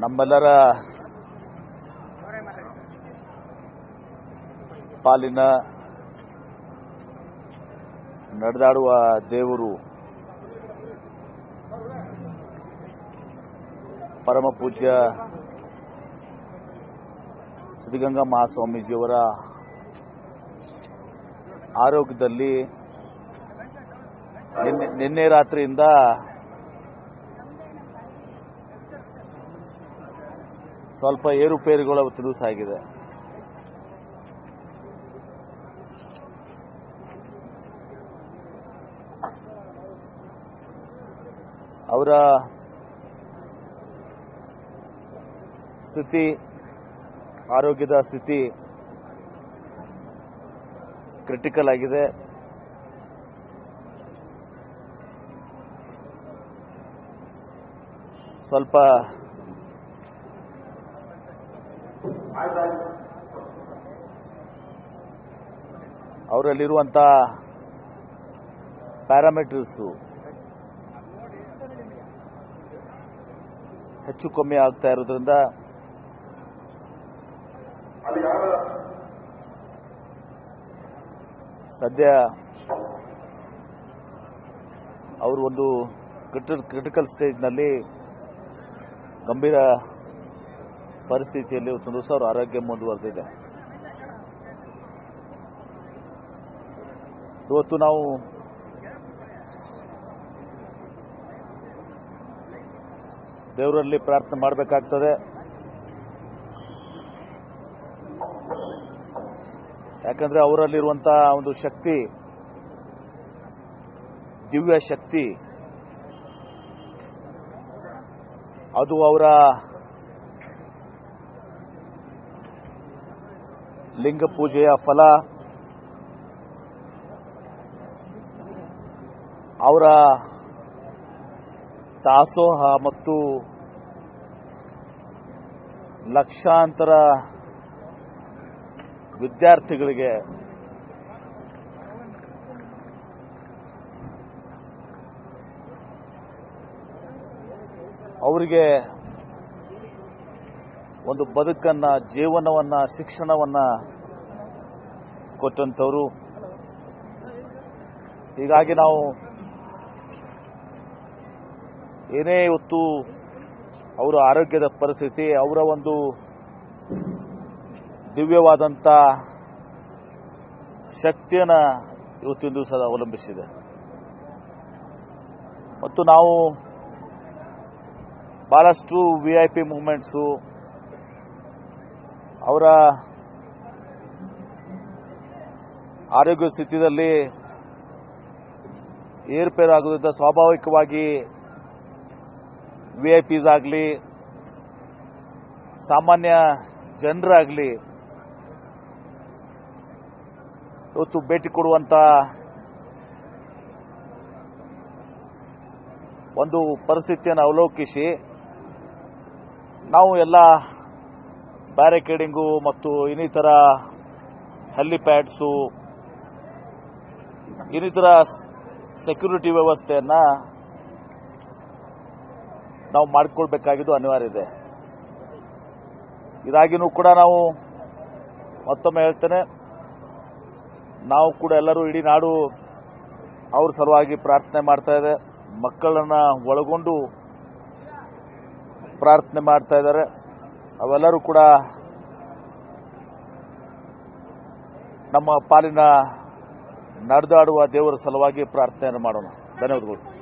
ನಮ್ಮೆಲ್ಲರ ಪಾಲಿನ ನಡೆದಾಡುವ ದೇವರು ಪರಮ ಪೂಜ್ಯ ಸಿದ್ಧಗಂಗಾ ಮಹಾಸ್ವಾಮೀಜಿಯವರ ಆರೋಗ್ಯದಲ್ಲಿ ನಿನ್ನೆ ರಾತ್ರಿಯಿಂದ ಸ್ವಲ್ಪ ಏರುಪೇರುಗಳು ಅವತ್ತು ಸಾಗಿದೆ. ಅವರ ಸ್ಥಿತಿ, ಆರೋಗ್ಯದ ಸ್ಥಿತಿ ಕ್ರಿಟಿಕಲ್ ಆಗಿದೆ. ಸ್ವಲ್ಪ ಅವರಲ್ಲಿರುವಂಥ ಪ್ಯಾರಾಮೀಟರ್ಸ್ ಹೆಚ್ಚು ಕಮ್ಮಿ ಆಗ್ತಾ ಇರೋದ್ರಿಂದ ಸದ್ಯ ಅವರು ಒಂದು ಕ್ರಿಟಿಕಲ್ ಸ್ಟೇಜ್ನಲ್ಲಿ ಗಂಭೀರ ಪರಿಸ್ಥಿತಿಯಲ್ಲಿ ಒಂದು ದಿವಸ ಅವರ ಆರೋಗ್ಯ ಮುಂದುವರೆದಿದೆ. ಇವತ್ತು ನಾವು ದೇವರಲ್ಲಿ ಪ್ರಾರ್ಥನೆ ಮಾಡಬೇಕಾಗ್ತದೆ. ಯಾಕಂದ್ರೆ ಅವರಲ್ಲಿರುವಂತಹ ಒಂದು ಶಕ್ತಿ, ದಿವ್ಯ ಶಕ್ತಿ, ಅದು ಅವರ ಲಿಂಗ ಪೂಜೆಯ ಫಲ, ಅವರ ದಾಸೋಹ ಮತ್ತು ಲಕ್ಷಾಂತರ ವಿದ್ಯಾರ್ಥಿಗಳಿಗೆ ಅವರಿಗೆ ಒಂದು ಬದುಕನ್ನ, ಜೀವನವನ್ನ, ಶಿಕ್ಷಣವನ್ನ ಕೊಟ್ಟಂತವರು. ಹೀಗಾಗಿ ನಾವು ಏನೇ ಇವತ್ತು ಅವರ ಆರೋಗ್ಯದ ಪರಿಸ್ಥಿತಿ, ಅವರ ಒಂದು ದಿವ್ಯವಾದಂಥ ಶಕ್ತಿಯನ್ನ ಇವತ್ತಿನ ದಿವಸ ಅವಲಂಬಿಸಿದೆ. ಮತ್ತು ನಾವು ಬಹಳಷ್ಟು VIP ಮೂವ್ಮೆಂಟ್ಸು, ಅವರ ಆರೋಗ್ಯ ಸ್ಥಿತಿಯಲ್ಲಿ ಏರುಪೇರಾಗೋದ್ರಿಂದ ಸ್ವಾಭಾವಿಕವಾಗಿ VIPs ಆಗಲಿ, ಸಾಮಾನ್ಯ ಜನರಾಗಲಿ ಇವತ್ತು ಭೇಟಿ ಕೊಡುವಂತ ಒಂದು ಪರಿಸ್ಥಿತಿಯನ್ನು ಅವಲೋಕಿಸಿ ನಾವು ಎಲ್ಲ ಬ್ಯಾರಿಕೇಡಿಂಗು ಮತ್ತು ಇನ್ನಿತರ ಹೆಲಿಪ್ಯಾಡ್ಸು, ಇನ್ನಿತರ ಸೆಕ್ಯೂರಿಟಿ ವ್ಯವಸ್ಥೆಯನ್ನ ನಾವು ಮಾಡಿಕೊಳ್ಬೇಕಾಗಿದ್ದು ಅನಿವಾರ್ಯ ಇದೆ. ಇದಾಗಿನೂ ಕೂಡ ನಾವು ಮತ್ತೊಮ್ಮೆ ಹೇಳ್ತೇನೆ, ನಾವು ಕೂಡ ಎಲ್ಲರೂ, ಇಡೀ ನಾಡು ಅವ್ರ ಸಲುವಾಗಿ ಪ್ರಾರ್ಥನೆ ಮಾಡ್ತಾ ಇದೆ. ಮಕ್ಕಳನ್ನ ಒಳಗೊಂಡು ಪ್ರಾರ್ಥನೆ ಮಾಡ್ತಾ ಇದ್ದಾರೆ. ಅವೆಲ್ಲರೂ ಕೂಡ ನಮ್ಮ ಪಾಲಿನ ನಡೆದಾಡುವ ದೇವರ ಸಲುವಾಗಿ ಪ್ರಾರ್ಥನೆಯನ್ನು ಮಾಡೋಣ. ಧನ್ಯವಾದಗಳು.